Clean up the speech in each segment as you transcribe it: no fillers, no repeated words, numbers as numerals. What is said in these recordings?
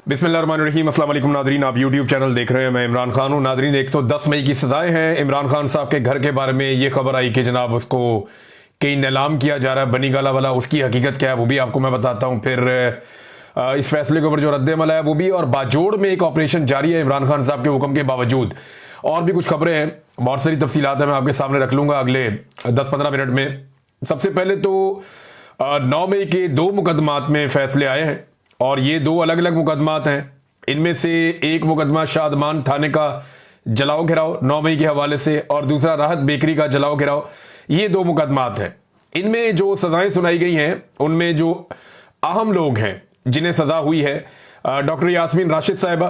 बिस्मिल्लाहिर्रहमानिर्रहीम। अस्सलाम वालेकुम नादरीन, आप यूट्यूब चैनल देख रहे हैं। मैं इमरान खान हूं। नादरीन, 110 मई की सजाएं हैं। इमरान खान साहब के घर के बारे में ये खबर आई कि जनाब उसको कहीं नीलाम किया जा रहा है, बनी गाला वाला। उसकी हकीकत क्या है वो भी आपको मैं बताता हूं। फिर इस फैसले के ऊपर जो रद्द-ए-अमल है वो भी, और बाजोड़ में एक ऑपरेशन जारी है इमरान खान साहब के हुक्म के बावजूद। और भी कुछ खबरें हैं, बहुत सारी तफसीलात है, मैं आपके सामने रख लूंगा अगले 10-15 मिनट में। सबसे पहले तो 9 मई के 2 मुकदमात में फैसले आए हैं, और ये 2 अलग अलग मुकदमात हैं। इनमें से एक मुकदमा शादमान थाने का जलाओ घिराव 9 मई के हवाले से, और दूसरा राहत बेकरी का जलाओ घिराव। ये 2 मुकदमात हैं। इनमें जो सजाएं सुनाई गई हैं उनमें जो अहम लोग हैं जिन्हें सजा हुई है, डॉक्टर यास्मीन राशिद साहिबा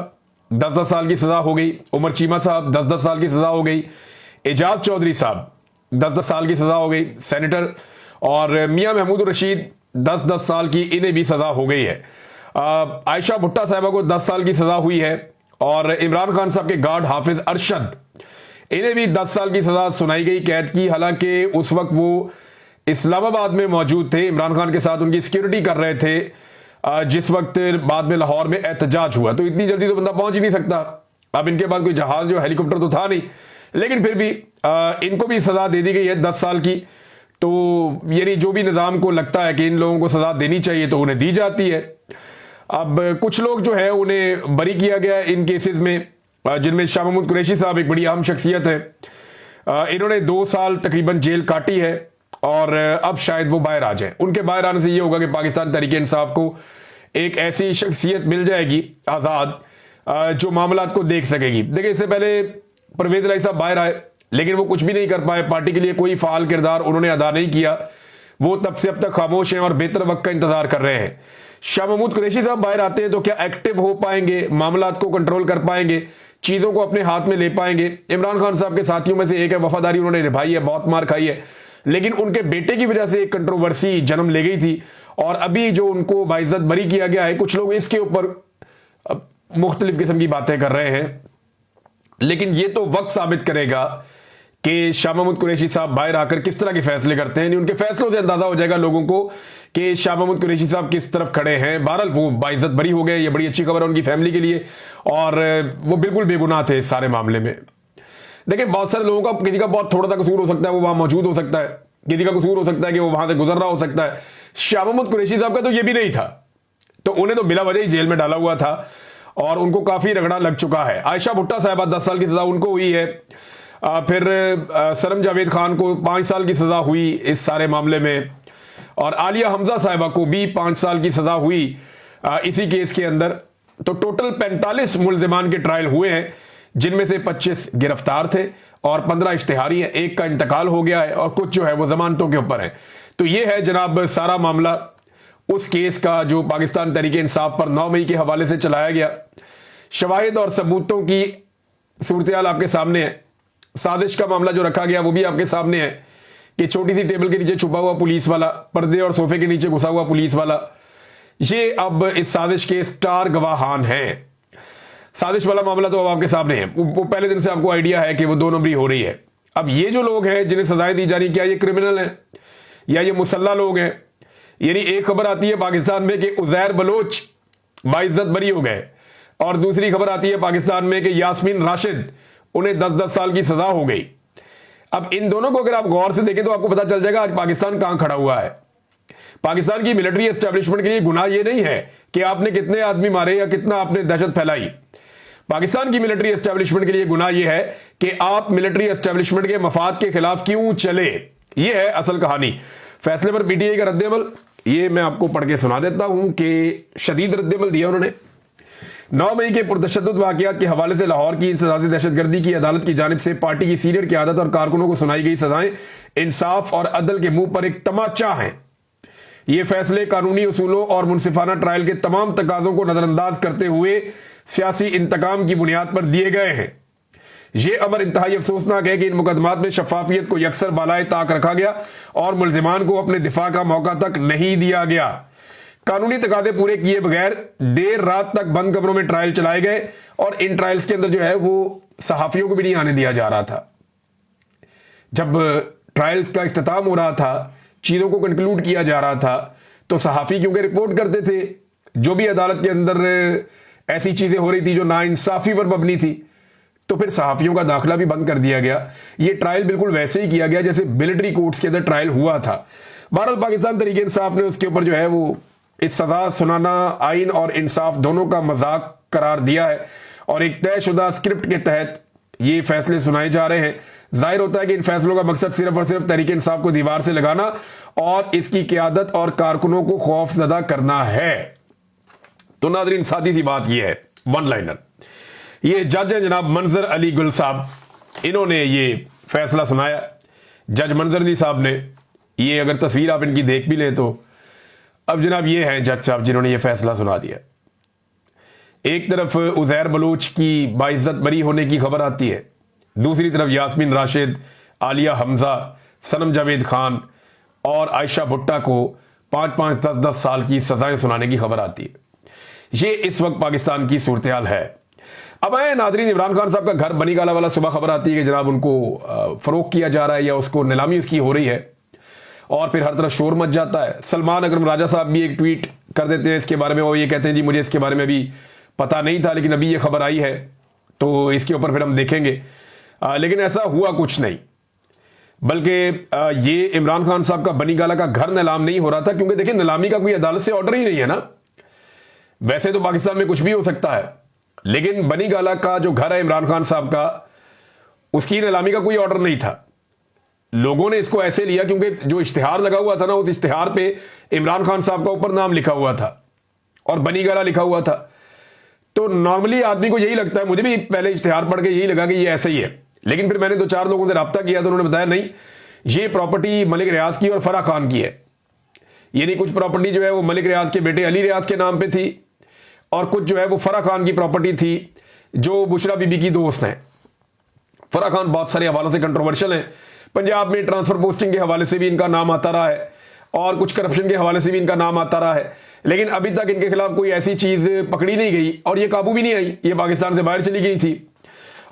10-10 साल की सजा हो गई, उमर चीमा साहब 10-10 साल की सजा हो गई, एजाज चौधरी साहब 10-10 साल की सजा हो गई सेनेटर, और मियां महमूद रशीद 10-10 साल की, इन्हें भी सजा हो गई है। आयशा भुट्टा साहिबा को 10 साल की सजा हुई है, और इमरान खान साहब के गार्ड हाफिज अरशद, इन्हें भी 10 साल की सजा सुनाई गई कैद की। हालांकि उस वक्त वो इस्लामाबाद में मौजूद थे, इमरान खान के साथ उनकी सिक्योरिटी कर रहे थे जिस वक्त बाद में लाहौर में एहतजाज हुआ। तो इतनी जल्दी तो बंदा पहुंच ही नहीं सकता। अब इनके पास कोई जहाज जो हेलीकॉप्टर तो था नहीं, लेकिन फिर भी इनको भी सजा दे दी गई है 10 साल की। तो यानी जो भी निजाम को लगता है कि इन लोगों को सजा देनी चाहिए तो उन्हें दी जाती है। अब कुछ लोग जो है उन्हें बरी किया गया इन केसेस में, जिनमें शाह महमूद कुरैशी साहब एक बड़ी अहम शख्सियत है। इन्होंने 2 साल तकरीबन जेल काटी है, और अब शायद वो बाहर आ जाए। उनके बाहर आने से ये होगा कि पाकिस्तान तहरीक-ए-इंसाफ को एक ऐसी शख्सियत मिल जाएगी आज़ाद, जो मामलात को देख सकेगी। देखिए, इससे पहले परवेज इलाही साहब बाहर आए, लेकिन वो कुछ भी नहीं कर पाए। पार्टी के लिए कोई फाल किरदार उन्होंने अदा नहीं किया। वो तब से अब तक खामोश हैं और बेहतर वक्त का इंतजार कर रहे हैं। शाह महमूद कुरैशी साहब बाहर आते हैं तो क्या एक्टिव हो पाएंगे, मामलात को कंट्रोल कर पाएंगे, चीजों को अपने हाथ में ले पाएंगे? इमरान खान साहब के साथियों में से एक है, वफादारी उन्होंने निभाई है, बहुत मार खाई है, लेकिन उनके बेटे की वजह से एक कंट्रोवर्सी जन्म ले गई थी, और अभी जो उनको बाइज्जत बरी किया गया है, कुछ लोग इसके ऊपर मुख्तलिफ किस्म की बातें कर रहे हैं। लेकिन ये तो वक्त साबित करेगा कि शाह महमूद कुरैशी साहब बाहर आकर किस तरह के फैसले करते हैं। उनके फैसलों से अंदाजा हो जाएगा लोगों को कि शाह महमूद कुरैशी साहब किस तरफ खड़े हैं। बहरहाल वो बाइज्जत बरी हो गए, ये बड़ी अच्छी खबर है उनकी फैमिली के लिए, और वो बिल्कुल बेगुनाह थे इस सारे मामले में। देखिए, बहुत सारे लोगों का, किसी का बहुत थोड़ा सा कसूर हो सकता है, वो वहां मौजूद हो सकता है, किसी का कसूर हो सकता है कि वो वहां से गुजर रहा हो सकता है। शाह महमूद कुरैशी साहब का तो ये भी नहीं था, तो उन्हें तो बिला वजह ही जेल में डाला हुआ था, और उनको काफी रगड़ा लग चुका है। आयशा भुट्टा साहिबा 10 साल की सजा उनको हुई है। फिर सरम जावेद खान को 5 साल की सजा हुई इस सारे मामले में, और आलिया हमजा साहिबा को भी 5 साल की सजा हुई इसी केस के अंदर। तो टोटल 45 मुल्जिमान के ट्रायल हुए हैं, जिनमें से 25 गिरफ्तार थे और 15 इश्तिहारी हैं। एक का इंतकाल हो गया है, और कुछ जो है वो जमानतों के ऊपर है। तो ये है जनाब सारा मामला उस केस का जो पाकिस्तान तहरीक-ए-इंसाफ पर 9 मई के हवाले से चलाया गया। शवाहिद और सबूतों की सूरत-ए-हाल आपके सामने है। साजिश का मामला जो रखा गया वो भी आपके सामने है कि छोटी सी टेबल के नीचे छुपा हुआ पुलिस वाला, पर्दे और सोफे के नीचे घुसा हुआ पुलिस वाला, ये अब इस साजिश के स्टार गवाहान हैं। साजिश वाला मामला तो अब आपके सामने है। वो पहले दिन से आपको आइडिया है कि वो 2 नंबरी हो रही है। अब ये जो लोग हैं जिन्हें सजाएं दी जा रही, क्या ये क्रिमिनल हैं या ये मुसल्ला लोग हैं? यानी एक खबर आती है पाकिस्तान में कि उजैर बलोच बाइज्जत बरी हो गए, और दूसरी खबर आती है पाकिस्तान में कि यास्मीन राशिद, उन्हें 10-10 साल की सजा हो गई। अब इन दोनों को अगर आप गौर से देखें तो आपको पता चल जाएगा आज पाकिस्तान कहां खड़ा हुआ है। पाकिस्तान की मिलिट्री एस्टेब्लिशमेंट के लिए गुनाह यह नहीं है कि आपने कितने आदमी मारे या कितना आपने दहशत फैलाई। पाकिस्तान की मिलिट्री एस्टेब्लिशमेंट के लिए गुनाह यह है कि आप मिलिट्री एस्टेब्लिशमेंट के मफाद के खिलाफ क्यों चले। यह है असल कहानी। फैसले पर पीटीआई का रद्द-ए-अमल, ये मैं आपको पढ़ के सुना देता हूं कि शदीद रद्द-ए-अमल दिया उन्होंने। 9 मई के पुरतशद्दुद वाकयात के हवाले से लाहौर की इंसदादी दहशतगर्दी की अदालत की जानिब से पार्टी की सीनियर क़यादत और कारकुनों को सुनाई गई सजाएं इंसाफ और अदल के मुंह पर एक तमाचा हैं। ये फैसले कानूनी उसूलों और मुनसिफाना ट्रायल के तमाम तकाजों को नजरअंदाज करते हुए सियासी इंतकाम की बुनियाद पर दिए गए हैं। यह अमर इंतहाई अफसोसनाक है कि इन मुकदमात में शफाफियत को यकसर बालाए ताक रखा गया और मुल्जिमान को अपने दिफा का मौका तक नहीं दिया गया। कानूनी तकादे पूरे किए बगैर देर रात तक बंद कमरों में ट्रायल चलाए गए, और इन ट्रायल्स के अंदर जो है वो सहाफियों को भी नहीं आने दिया जा रहा था। जब ट्रायल्स का इख्तिताम हो रहा था, चीजों को कंक्लूड किया जा रहा था, तो सहाफी क्योंकि रिपोर्ट करते थे, जो भी अदालत के अंदर ऐसी चीजें हो रही थी जो नाइंसाफी पर मबनी थी, तो फिर सहाफियों का दाखिला भी बंद कर दिया गया। ये ट्रायल बिल्कुल वैसे ही किया गया जैसे मिलिट्री कोर्ट्स के अंदर ट्रायल हुआ था। बहरहाल पाकिस्तान तहरीक इंसाफ ने उसके ऊपर जो है वो इस सजा सुनाना आइन और इंसाफ दोनों का मजाक करार दिया है और एक तयशुदा स्क्रिप्ट के तहत ये फैसले सुनाए जा रहे हैं। जाहिर होता है कि इन फैसलों का मकसद सिर्फ और सिर्फ तहरीक इंसाफ को दीवार से लगाना और इसकी क़यादत और कारकुनों को खौफजदा करना है। तो नाज़रीन, सादी सी बात यह है, वन लाइनर, ये जज हैं जनाब मंजर अली गुल साहब, इन्होंने ये फैसला सुनाया। जज मंजर अली साहब ने, ये अगर तस्वीर आप इनकी देख भी लें तो अब जनाब ये हैं जज साहब जिन्होंने ये फैसला सुना दिया। एक तरफ उज़ैर बलूच की बाइज्जत बरी होने की खबर आती है, दूसरी तरफ यास्मीन राशिद, आलिया हमजा, सनम जावेद खान और आयशा भुट्टा को 5-5, 10-10 साल की सजाएं सुनाने की खबर आती है। ये इस वक्त पाकिस्तान की सूरत हाल है। अब आए नाजरीन, इमरान खान साहब का घर बनीगाला वाला, सुबह खबर आती है कि जनाब उनको फरोख्त किया जा रहा है या उसको नीलामी उसकी हो रही है और फिर हर तरफ शोर मच जाता है। सलमान अकरम राजा साहब भी एक ट्वीट कर देते हैं इसके बारे में, वो ये कहते हैं जी मुझे इसके बारे में भी पता नहीं था, लेकिन अभी ये खबर आई है तो इसके ऊपर फिर हम देखेंगे। लेकिन ऐसा हुआ कुछ नहीं, बल्कि ये इमरान खान साहब का बनीगाला का घर नीलाम नहीं हो रहा था, क्योंकि देखिए नीलामी का कोई अदालत से ऑर्डर ही नहीं है ना। वैसे तो पाकिस्तान में कुछ भी हो सकता है, लेकिन बनीगाला का जो घर है इमरान खान साहब का, उसकी नीलामी का कोई ऑर्डर नहीं था। लोगों ने इसको ऐसे लिया क्योंकि जो इश्तिहार लगा हुआ था ना, उस इश्तिहार पे इमरान खान साहब का ऊपर नाम लिखा हुआ था और बनीगाला लिखा हुआ था। तो नॉर्मली आदमी को यही लगता है, मुझे भी पहले इश्तिहार पढ़ के यही लगा कि ये ऐसे ही है, लेकिन फिर मैंने 2-4 लोगों से रब्ता किया तो उन्होंने बताया नहीं, ये प्रॉपर्टी मलिक रियाज की और फराह खान की है। यानी कुछ प्रॉपर्टी जो है वो मलिक रियाज के बेटे अली रियाज के नाम पे थी और कुछ जो है वो फराह खान की प्रॉपर्टी थी जो बुशरा बीबी की दोस्त हैं। फराह खान बहुत सारे हवालों से कंट्रोवर्शियल हैं, पंजाब में ट्रांसफर पोस्टिंग के हवाले से भी इनका नाम आता रहा है और कुछ करप्शन के हवाले से भी इनका नाम आता रहा है, लेकिन अभी तक इनके खिलाफ कोई ऐसी चीज पकड़ी नहीं गई और ये काबू भी नहीं आई, ये पाकिस्तान से बाहर चली गई थी।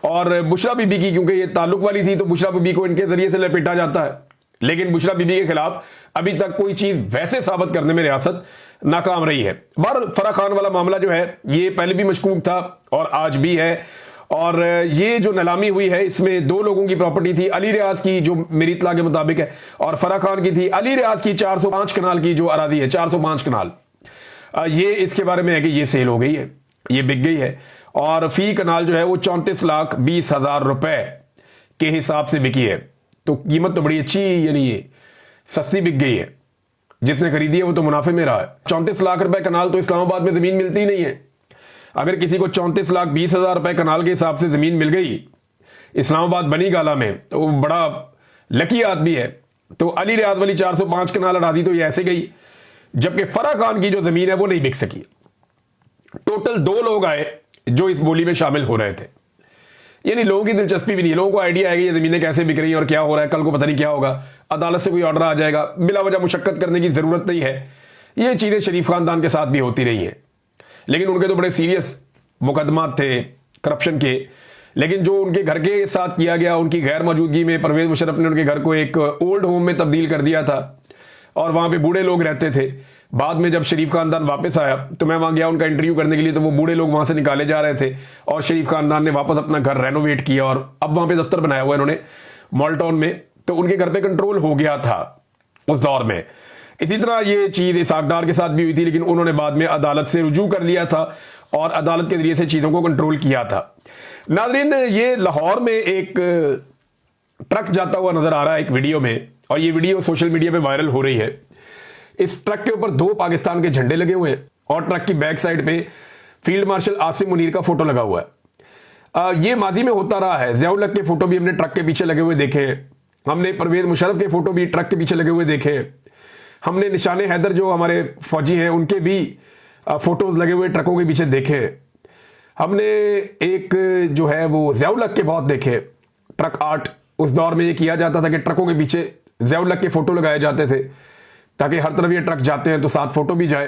और बुशरा बीबी की क्योंकि ये ताल्लुक वाली थी तो बुशरा बीबी को इनके जरिए से लपेटा जाता है, लेकिन बुशरा बीबी के खिलाफ अभी तक कोई चीज वैसे साबित करने में रियासत नाकाम रही है। बहरहाल फराह खान वाला मामला जो है ये पहले भी मशकूक था और आज भी है, और ये जो नीलामी हुई है इसमें 2 लोगों की प्रॉपर्टी थी, अली रियाज की जो मेरी इत्तला के मुताबिक है और फराह खान की थी। अली रियाज की 405 कनाल की जो अराजी है, 405 कनाल, ये इसके बारे में है कि ये सेल हो गई है, ये बिक गई है और फी कनाल जो है वो 34,20,000 रुपए के हिसाब से बिकी है। तो कीमत तो बड़ी अच्छी, यानी ये सस्ती बिक गई है, जिसने खरीदी है वो तो मुनाफे में रहा है। 34 लाख रुपए कनाल तो इस्लामाबाद में जमीन मिलती ही नहीं है। अगर किसी को 34,20,000 रुपए कनाल के हिसाब से जमीन मिल गई इस्लामाबाद बनीगाला में तो वो बड़ा लकी आदमी है। तो अली रियाज वाली 405 कनाल अरादी तो ये ऐसे गई, जबकि फराह खान की जो जमीन है वो नहीं बिक सकी। टोटल 2 लोग आए जो इस बोली में शामिल हो रहे थे, यानी लोगों की दिलचस्पी भी नहीं, लोगों को आइडिया है कि ये जमीनें कैसे बिक रही हैं और क्या हो रहा है, कल को पता नहीं क्या होगा, अदालत से कोई ऑर्डर आ जाएगा, बिला वजह मुशक्कत करने की जरूरत नहीं है। ये चीजें शरीफ खानदान के साथ भी होती रही हैं, लेकिन उनके तो बड़े सीरियस मुकदमात थे करप्शन के। लेकिन जो उनके घर के साथ किया गया, उनकी गैर मौजूदगी में परवेज मुशर्रफ ने उनके घर को एक ओल्ड होम में तब्दील कर दिया था और वहां पे बूढ़े लोग रहते थे। बाद में जब शरीफ खानदान वापस आया तो मैं वहां गया उनका इंटरव्यू करने के लिए, तो वो बूढ़े लोग वहां से निकाले जा रहे थे और शरीफ खानदान ने वापस अपना घर रेनोवेट किया और अब वहां पे दफ्तर बनाया हुआ इन्होंने मॉलटाउन में। तो उनके घर पे कंट्रोल हो गया था उस दौर में। इसी तरह ये चीज इसाक डार के साथ भी हुई थी, लेकिन उन्होंने बाद में अदालत से रुजू कर लिया था और अदालत के जरिए से चीजों को कंट्रोल किया था। नाज़रीन, ये लाहौर में एक ट्रक जाता हुआ नजर आ रहा है एक वीडियो में, और ये वीडियो सोशल मीडिया पे वायरल हो रही है। इस ट्रक के ऊपर 2 पाकिस्तान के झंडे लगे हुए हैं और ट्रक की बैक साइड पे फील्ड मार्शल आसिम मुनीर का फोटो लगा हुआ है। ये माजी में होता रहा है, ज़ियाउल हक के फोटो भी हमने ट्रक के पीछे लगे हुए देखे हैं, हमने परवेज मुशर्रफ के फोटो भी ट्रक के पीछे लगे हुए देखे हैं, हमने निशान हैदर जो हमारे फौजी हैं उनके भी फोटोज लगे हुए ट्रकों के पीछे देखे, हमने एक जो है वो ज़ियाउल हक के बहुत देखे ट्रक आर्ट। उस दौर में ये किया जाता था कि ट्रकों के पीछे ज़ियाउल हक के फोटो लगाए जाते थे ताकि हर तरफ ये ट्रक जाते हैं तो साथ फोटो भी जाए।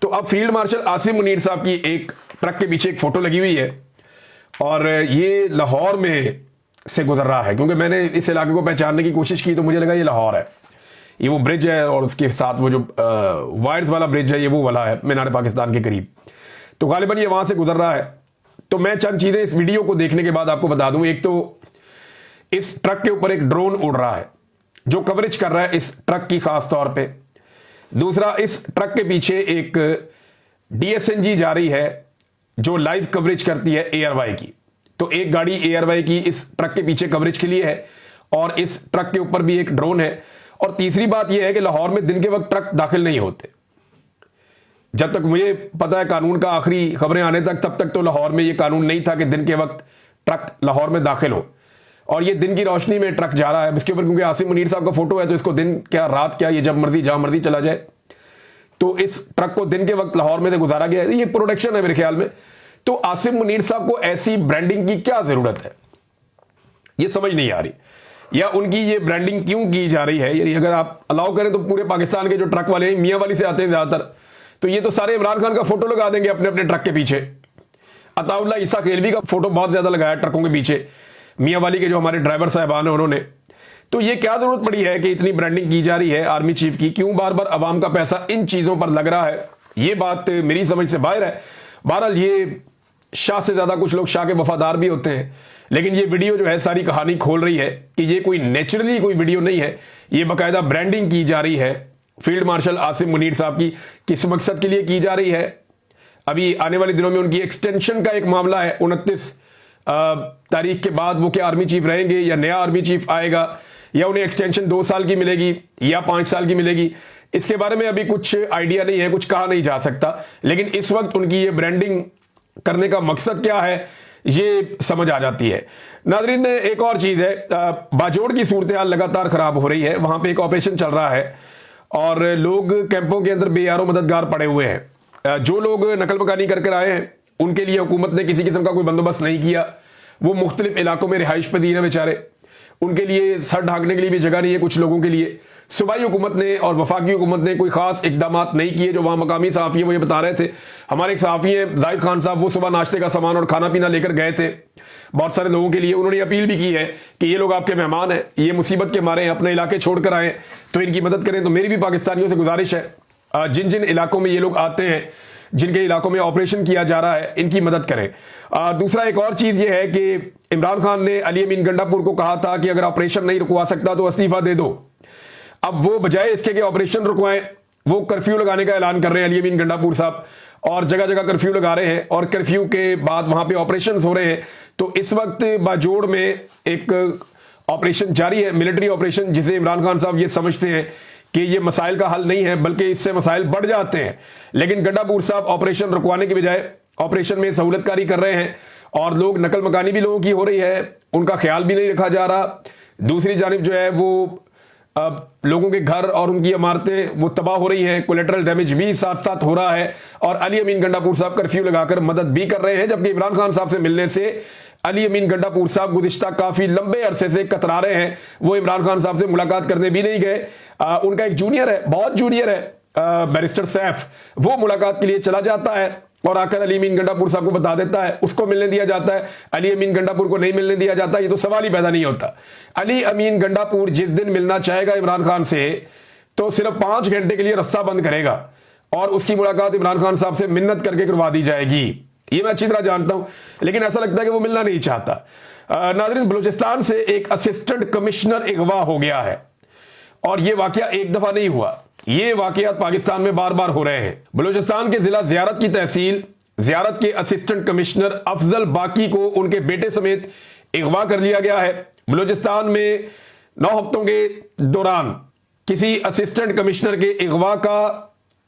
तो अब फील्ड मार्शल आसिम मुनीर साहब की एक ट्रक के पीछे एक फोटो लगी हुई है और ये लाहौर में से गुजर रहा है, क्योंकि मैंने इस इलाके को पहचानने की कोशिश की तो मुझे लगा ये लाहौर है। ये वो ब्रिज है और उसके साथ वो जो वायर्स वाला ब्रिज है ये वो वाला है मीनार पाकिस्तान के करीब। तो गालिबन ये वहां से गुजर रहा है। तो मैं चंद चीजें इस वीडियो को देखने के बाद आपको बता दूं। एक तो इस ट्रक के ऊपर एक ड्रोन उड़ रहा है जो कवरेज कर रहा है इस ट्रक की खास तौर पे। दूसरा, इस ट्रक के पीछे एक DSNG जा रही है जो लाइव कवरेज करती है एयरवाई की। तो एक गाड़ी एयरवाई की इस ट्रक के पीछे कवरेज के लिए है और इस ट्रक के ऊपर भी एक ड्रोन है। और तीसरी बात यह है कि लाहौर में दिन के वक्त ट्रक दाखिल नहीं होते। जब तक मुझे पता है कानून का आखिरी खबरें आने तक, तब तक तो लाहौर में यह कानून नहीं था कि दिन के वक्त ट्रक लाहौर में दाखिल हो। और ये दिन की रोशनी में ट्रक जा रहा है इसके ऊपर, क्योंकि आसिम मुनीर साहब का फोटो है तो इसको दिन क्या रात क्या, ये जब मर्जी जहां मर्जी चला जाए। तो इस ट्रक को दिन के वक्त लाहौर में से गुजारा गया है। ये प्रोडक्शन है मेरे ख्याल में। तो आसिम मुनीर साहब को ऐसी ब्रांडिंग की क्या जरूरत है, ये समझ नहीं आ रही, या उनकी ये ब्रांडिंग क्यों की जा रही है। यानी अगर आप अलाउ करें तो पूरे पाकिस्तान के जो ट्रक वाले हैं मियां वाली से आते हैं ज्यादातर, तो ये तो सारे इमरान खान का फोटो लगा देंगे अपने अपने ट्रक के पीछे। अताउल्ला ईसा खेलवी का फोटो बहुत ज्यादा लगाया ट्रकों के पीछे, मियां वाली के जो हमारे ड्राइवर साहबान है उन्होंने। तो ये क्या जरूरत पड़ी है कि इतनी ब्रांडिंग की जा रही है आर्मी चीफ की, क्यों बार बार अवाम का पैसा इन चीजों पर लग रहा है, ये बात मेरी समझ से बाहर है। बहरहाल ये शाह से ज्यादा कुछ लोग शाह के वफादार भी होते हैं, लेकिन ये वीडियो जो है सारी कहानी खोल रही है कि ये कोई नेचुरली कोई वीडियो नहीं है, ये बाकायदा ब्रांडिंग की जा रही है फील्ड मार्शल आसिम मुनीर साहब की। किस मकसद के लिए की जा रही है, अभी आने वाले दिनों में उनकी एक्सटेंशन का एक मामला है। 29 तारीख के बाद वो क्या आर्मी चीफ रहेंगे या नया आर्मी चीफ आएगा, या उन्हें एक्सटेंशन 2 साल की मिलेगी या 5 साल की मिलेगी, इसके बारे में अभी कुछ आइडिया नहीं है, कुछ कहा नहीं जा सकता। लेकिन इस वक्त उनकी ये ब्रांडिंग करने का मकसद क्या है ये समझ आ जाती है। नाज़रीन, एक और चीज है, बाजोड़ की सूरत हाल लगातार खराब हो रही है। वहां पे एक ऑपरेशन चल रहा है और लोग कैंपों के अंदर बेयारो मददगार पड़े हुए हैं। जो लोग नकल मकानी कर आए हैं उनके लिए हुकूमत ने किसी किस्म का कोई बंदोबस्त नहीं किया। वो मुख्तलिफ इलाकों में रिहाइश पदीर हैं बेचारे, उनके लिए सर ढांकने के लिए भी जगह नहीं है कुछ लोगों के लिए। सूबाई हुकूमत ने और वफाकी हुकूमत ने कोई खास इकदाम नहीं किए। जो वहां मकामी सहाफ़ी है वो ये बता रहे थे, हमारे एक सहाफ़ी हैं जाहिद खान साहब, वो सुबह नाश्ते का सामान और खाना पीना लेकर गए थे बहुत सारे लोगों के लिए। उन्होंने अपील भी की है कि ये लोग आपके मेहमान हैं, ये मुसीबत के मारे हैं, अपने इलाके छोड़कर आए तो इनकी मदद करें। तो मेरी भी पाकिस्तानियों से गुजारिश है, जिन जिन इलाकों में ये लोग आते हैं, जिनके इलाकों में ऑपरेशन किया जा रहा है, इनकी मदद करें। दूसरा एक और चीज ये है कि इमरान खान ने अली अमीन गंडापुर को कहा था कि अगर ऑपरेशन नहीं रुकवा सकता तो इस्तीफा दे दो। अब वो बजाय इसके कि ऑपरेशन रुकवाएं, वो कर्फ्यू लगाने का ऐलान कर रहे हैं अली अमीन गंडापुर साहब, और जगह जगह कर्फ्यू लगा रहे हैं और कर्फ्यू के बाद वहां पे ऑपरेशन हो रहे हैं। तो इस वक्त बाजोड़ में एक ऑपरेशन जारी है, मिलिट्री ऑपरेशन, जिसे इमरान खान साहब ये समझते हैं कि ये मसाइल का हल नहीं है बल्कि इससे मसाइल बढ़ जाते हैं। लेकिन गंडापुर साहब ऑपरेशन रुकवाने की बजाय ऑपरेशन में सहूलतकारी कर रहे हैं और लोग नकल मकानी भी लोगों की हो रही है, उनका ख्याल भी नहीं रखा जा रहा। दूसरी जानिब जो है वो लोगों के घर और उनकी इमारतें वो तबाह हो रही हैं, कोलेटरल डैमेज भी साथ साथ हो रहा है। और अली अमीन गंडापुर साहब कर्फ्यू लगाकर मदद भी कर रहे हैं, जबकि इमरान खान साहब से मिलने से अली अमीन गंडापुर साहब गुज़िश्ता काफी लंबे अरसे से कतरा रहे हैं। वो इमरान खान साहब से मुलाकात करने भी नहीं गए। उनका एक जूनियर है, बहुत जूनियर है, बैरिस्टर सैफ, वो मुलाकात के लिए चला जाता है और आकर अली अमीन गंडापुर साहब को बता देता है, उसको मिलने दिया जाता है, अली अमीन गंडापुर को नहीं मिलने दिया जाता। ये तो सवाल ही पैदा नहीं होता। अली अमीन गंडापुर जिस दिन मिलना चाहेगा इमरान खान से तो सिर्फ 5 घंटे के लिए रस्सा बंद करेगा और उसकी मुलाकात इमरान खान साहब से मिन्नत करके करवा दी जाएगी। ये मैं अच्छी तरह जानता हूं, लेकिन ऐसा लगता है कि वो मिलना नहीं चाहता। नाज़रीन, बलूचिस्तान से एक असिस्टेंट कमिश्नर अगवा हो गया है और यह वाकया एक दफा नहीं हुआ, ये वाकयात पाकिस्तान में बार बार हो रहे हैं। बलूचिस्तान के जिला ज़ियारत की तहसील ज़ियारत के असिस्टेंट कमिश्नर अफजल बाकी को उनके बेटे समेत अगवा कर लिया गया है। बलूचिस्तान में 9 हफ्तों के दौरान किसी असिस्टेंट कमिश्नर के अगवा का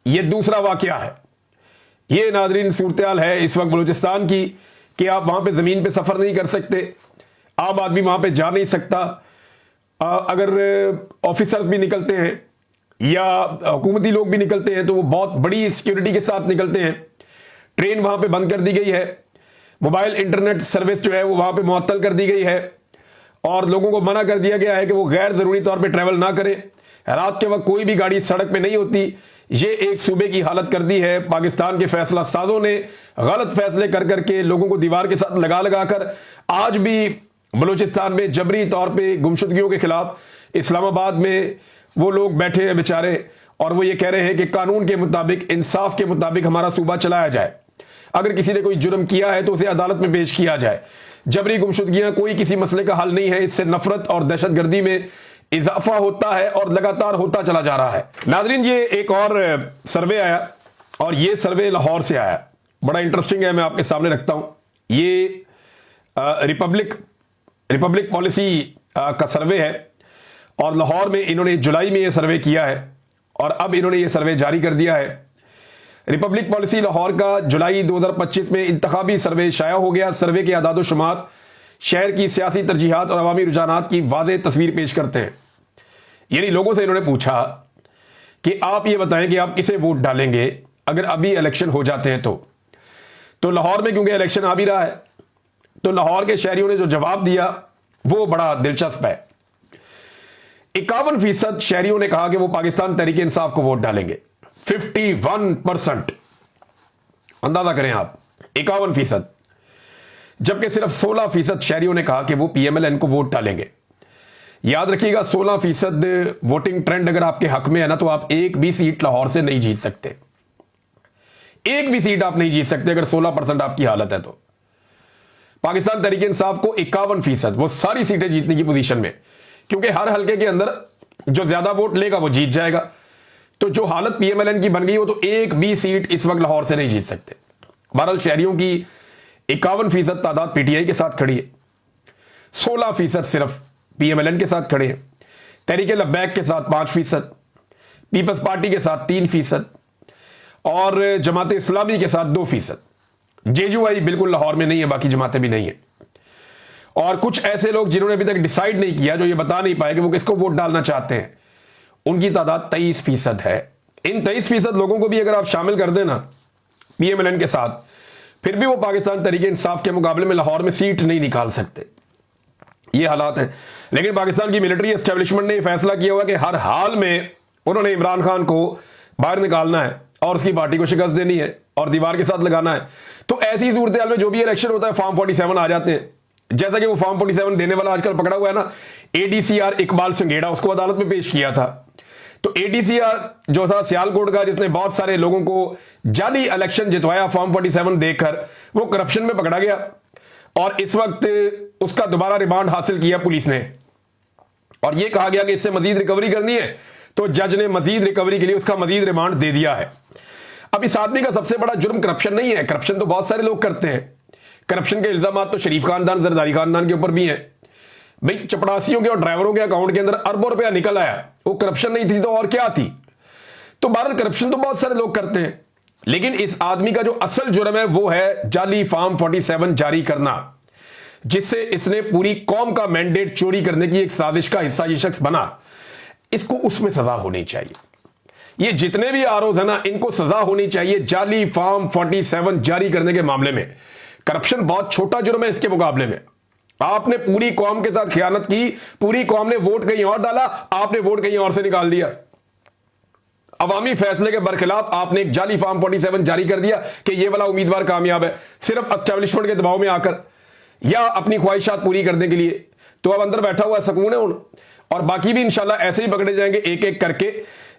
यह दूसरा वाकया है। यह नाज़रीन सूरत-ए-हाल है इस वक्त बलूचिस्तान की कि आप वहां पे जमीन पे सफर नहीं कर सकते, आम आदमी वहां पे जा नहीं सकता। अगर ऑफिसर्स भी निकलते हैं या हुकूमती लोग भी निकलते हैं तो वो बहुत बड़ी सिक्योरिटी के साथ निकलते हैं। ट्रेन वहां पे बंद कर दी गई है, मोबाइल इंटरनेट सर्विस जो है वो वहां पे मुअत्तल कर दी गई है और लोगों को मना कर दिया गया है कि वो गैर जरूरी तौर पे ट्रैवल ना करें। रात के वक्त कोई भी गाड़ी सड़क पे नहीं होती। ये एक सूबे की हालत कर दी है पाकिस्तान के फैसला साजों ने, गलत फैसले कर करके लोगों को दीवार के साथ लगा लगा कर। आज भी बलूचिस्तान में जबरी तौर पे गुमशुदगियों के खिलाफ इस्लामाबाद में वो लोग बैठे हैं बेचारे और वो ये कह रहे हैं कि कानून के मुताबिक, इंसाफ के मुताबिक हमारा सूबा चलाया जाए। अगर किसी ने कोई जुर्म किया है तो उसे अदालत में पेश किया जाए। जबरी गुमशुदगियां कोई किसी मसले का हल नहीं है, इससे नफरत और दहशतगर्दी में इजाफा होता है और लगातार होता चला जा रहा है। नाजरीन, ये एक और सर्वे आया और ये सर्वे लाहौर से आया, बड़ा इंटरेस्टिंग है, मैं आपके सामने रखता हूं। ये रिपब्लिक पॉलिसी का सर्वे है और लाहौर में इन्होंने जुलाई में ये सर्वे किया है और अब इन्होंने ये सर्वे जारी कर दिया है। रिपब्लिक पॉलिसी लाहौर का जुलाई 2025 में इंतखाबी सर्वे शाया हो गया। सर्वे के आदाद शुमार शहर की सियासी तरजीहात और अवामी रुझानात की वाज़ेह तस्वीर पेश करते हैं। यानी लोगों से इन्होंने पूछा कि आप ये बताएं कि आप किसे वोट डालेंगे अगर अभी इलेक्शन हो जाते हैं तो लाहौर में क्योंकि इलेक्शन आ भी रहा है, तो लाहौर के शहरियों ने जो जवाब दिया वो बड़ा दिलचस्प है। 51% शहरियों ने कहा कि वो पाकिस्तान तहरीक इंसाफ को वोट डालेंगे। 51%, अंदाजा करें आप, 51%। जबकि सिर्फ 16% शहरियों ने कहा कि वो PMLN को वोट डालेंगे। याद रखिएगा, 16% वोटिंग ट्रेंड अगर आपके हक में है ना, तो आप एक भी सीट लाहौर से नहीं जीत सकते। एक भी सीट आप नहीं जीत सकते अगर 16% आपकी हालत है तो। पाकिस्तान तहरीक इंसाफ को 51%, वो सारी सीटें जीतने की पोजीशन में, क्योंकि हर हलके के अंदर जो ज्यादा वोट लेगा वो जीत जाएगा। तो जो हालत PMLN की बन गई वो तो एक भी सीट इस वक्त लाहौर से नहीं जीत सकते। बहरहाल शहरियों की 51% तादाद PTI के साथ खड़ी है, 16% सिर्फ PMLN के साथ खड़े हैं, तहरीक लब्बैक के साथ 5%, पीपल्स पार्टी के साथ 3% और जमात इस्लामी के साथ 2%। JUI बिल्कुल लाहौर में नहीं है, बाकी जमातें भी नहीं है। और कुछ ऐसे लोग जिन्होंने अभी तक डिसाइड नहीं किया, जो ये बता नहीं पाए कि वो किसको वोट डालना चाहते हैं, उनकी तादाद 23% है। इन 23% लोगों को भी अगर आप शामिल कर देना PMLN के साथ, फिर भी वो पाकिस्तान तहरीक इंसाफ के मुकाबले में लाहौर में सीट नहीं निकाल सकते। ये हालात हैं। लेकिन पाकिस्तान की मिलिट्री एस्टेब्लिशमेंट ने फैसला किया हुआ कि हर हाल में उन्होंने इमरान खान को बाहर निकालना है और उसकी पार्टी को शिकस्त देनी है और दीवार के साथ लगाना है। तो ऐसी सूरत हाल में जो भी इलेक्शन होता है, फॉर्म 47 आ जाते हैं। जैसा कि वो फॉर्म 47 देने वाला आजकल पकड़ा हुआ है ना, ADCR इकबाल संघेड़ा, उसको अदालत में पेश किया था। तो ADCR जो था सियालकोट का, जिसने बहुत सारे लोगों को जाली इलेक्शन जितवाया फॉर्म 47 देकर, वो करप्शन में पकड़ा गया और इस वक्त उसका दोबारा रिमांड हासिल किया पुलिस ने और यह कहा गया कि इससे मजीद रिकवरी करनी है, तो जज ने मजीद रिकवरी के लिए उसका मजीद रिमांड दे दिया है। अब इस आदमी का सबसे बड़ा जुर्म करप्शन नहीं है, करप्शन तो बहुत सारे लोग करते हैं। करप्शन के इल्जाम तो शरीफ खानदान, जरदारी खानदान के ऊपर भी हैं। भाई, चपड़ासियों के और ड्राइवरों के अकाउंट के अंदर अरबों रुपया निकल आया, वो करप्शन नहीं थी तो और क्या थी? तो बहरहाल करप्शन तो बहुत सारे लोग करते हैं, लेकिन इस आदमी का जो असल जुर्म है वो है जाली फॉर्म 47 जारी करना, जिससे इसने पूरी कौम का मैंडेट चोरी करने की एक साजिश का हिस्सा ये शख्स बना। इसको उसमें सजा होनी चाहिए। ये जितने भी आरोप है ना, इनको सजा होनी चाहिए जाली फॉर्म 47 जारी करने के मामले में। करप्शन बहुत छोटा जुर्म है इसके मुकाबले में। आपने पूरी कौम के साथ खियानत की, पूरी कौम ने वोट कहीं और डाला, आपने वोट कहीं और से निकाल दिया। अवामी फैसले के बरखिलाफ आपने एक जाली फॉर्म 47 जारी कर दिया कि ये वाला उम्मीदवार कामयाब है, सिर्फ एस्टेब्लिशमेंट के दबाव में आकर या अपनी ख्वाहिशात पूरी करने के लिए। तो अब अंदर बैठा हुआ सुकून है उन, और बाकी भी इंशाल्लाह ऐसे ही पकड़े जाएंगे एक एक करके।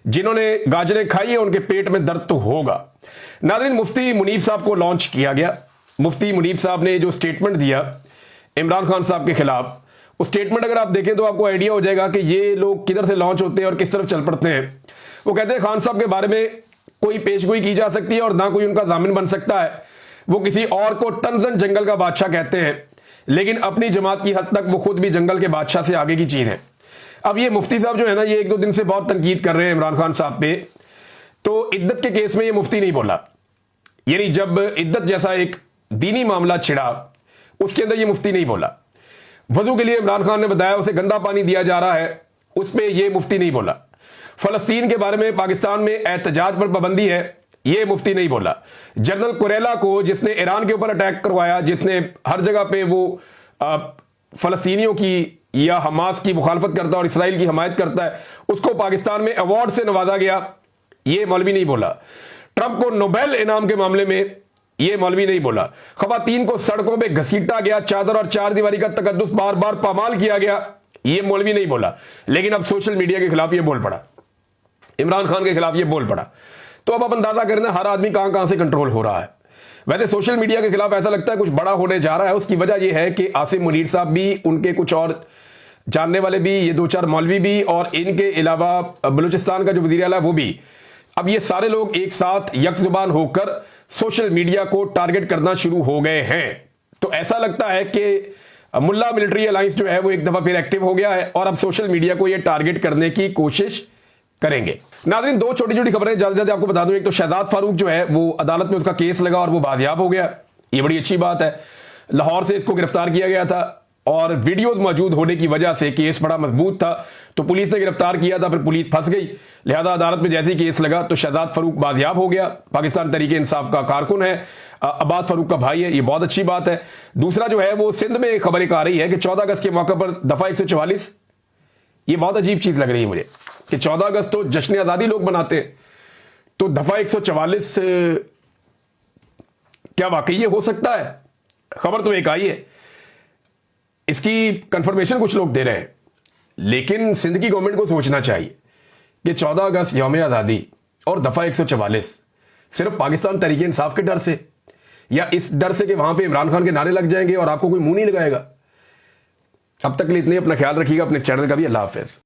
जिन्होंने गाजरें खाई है उनके पेट में दर्द तो होगा। नाज़रीन, मुफ्ती मुनीफ साहब को लॉन्च किया गया। मुफ्ती मुनीफ साहब ने जो स्टेटमेंट दिया इमरान खान साहब के खिलाफ, उस स्टेटमेंट अगर आप देखें तो आपको आइडिया हो जाएगा कि ये लोग किधर से लॉन्च होते हैं और किस तरफ चल पड़ते हैं। वो कहते हैं खान साहब के बारे में कोई पेशगोई की जा सकती है और ना कोई उनका जामिन बन सकता है। वो किसी और को तंजन जंगल का बादशाह कहते हैं, लेकिन अपनी जमात की हद तक वो खुद भी जंगल के बादशाह से आगे की चीज है। अब ये मुफ्ती साहब जो है ना, ये एक दो दिन से बहुत तनकीद कर रहे हैं इमरान खान साहब पे। तो इद्दत के केस में ये मुफ्ती नहीं बोला, यानी जब इद्दत जैसा एक दीनी मामला छिड़ा उसके अंदर ये मुफ्ती नहीं बोला। वजू के लिए इमरान खान ने बताया उसे गंदा पानी दिया जा रहा है, उस पर यह मुफ्ती नहीं बोला। फलस्तीन के बारे में पाकिस्तान में एहतजाज पर पाबंदी है, यह मुफ्ती नहीं बोला। जनरल कुरैला को, जिसने ईरान के ऊपर अटैक करवाया, जिसने हर जगह पे वो फलस्तीनियों की या हमास की मुखालफत करता है और इसराइल की हमायत करता है, उसको पाकिस्तान में अवार्ड से नवाजा गया, यह मौलवी नहीं बोला। ट्रंप को नोबेल इनाम के मामले में यह मौलवी नहीं बोला। खवातीन को सड़कों पे घसीटा गया, चादर और चार दीवारी का तकद्दुस बार बार पामाल किया गया, यह मौलवी नहीं बोला। लेकिन अब सोशल मीडिया के खिलाफ यह बोल पड़ा, इमरान खान के खिलाफ यह बोल पड़ा। तो अब आप अंदाजा करना हर आदमी कहां कहां से कंट्रोल हो रहा है। वैसे सोशल मीडिया के खिलाफ ऐसा लगता है कुछ बड़ा होने जा रहा है। उसकी वजह यह है कि आसिम मुनीर साहब भी, उनके कुछ और जानने वाले भी, ये 2-4 मौलवी भी, और इनके अलावा बलूचिस्तान का जो वजीर आला है वो भी, अब ये सारे लोग एक साथ यकजुबान होकर सोशल मीडिया को टारगेट करना शुरू हो गए हैं। तो ऐसा लगता है कि मुल्ला मिलिट्री अलायंस जो है वो एक दफा फिर एक्टिव हो गया है और अब सोशल मीडिया को ये टारगेट करने की कोशिश करेंगे। नाज़रीन, 2 छोटी छोटी खबरें ज्यादा आपको बता दूं। एक तो शहजाद फारूक जो है वो अदालत में उसका केस लगा और वो बाजियाब हो गया, ये बड़ी अच्छी बात है। लाहौर से इसको गिरफ्तार किया गया था और वीडियोज मौजूद होने की वजह से केस बड़ा मजबूत था, तो पुलिस ने गिरफ्तार किया था, फिर पुलिस फंस गई, लिहाजा अदालत में जैसे ही केस लगा तो शहजाद फारूक बाजियाब हो गया। पाकिस्तान तहरीक इंसाफ का कारकुन है, अब्बास फारूक का भाई है, ये बहुत अच्छी बात है। दूसरा जो है वो सिंध में खबर एक आ रही है कि 14 अगस्त के मौके पर दफा 144, ये बहुत अजीब चीज लग रही है मुझे कि 14 अगस्त तो जश्न आजादी लोग मनाते हैं, तो दफा 144 क्या वाकई ये हो सकता है? खबर तो एक आई है, इसकी कंफर्मेशन कुछ लोग दे रहे हैं, लेकिन सिंध की गवर्नमेंट को सोचना चाहिए कि 14 अगस्त यौम आजादी और दफा 144 सिर्फ पाकिस्तान तहरीक इंसाफ के डर से, या इस डर से कि वहां पे इमरान खान के नारे लग जाएंगे और आपको कोई मुंह नहीं लगाएगा। अब तक के लिए इतने, अपना ख्याल रखिएगा, अपने चैनल का भी। अल्लाह हाफिज।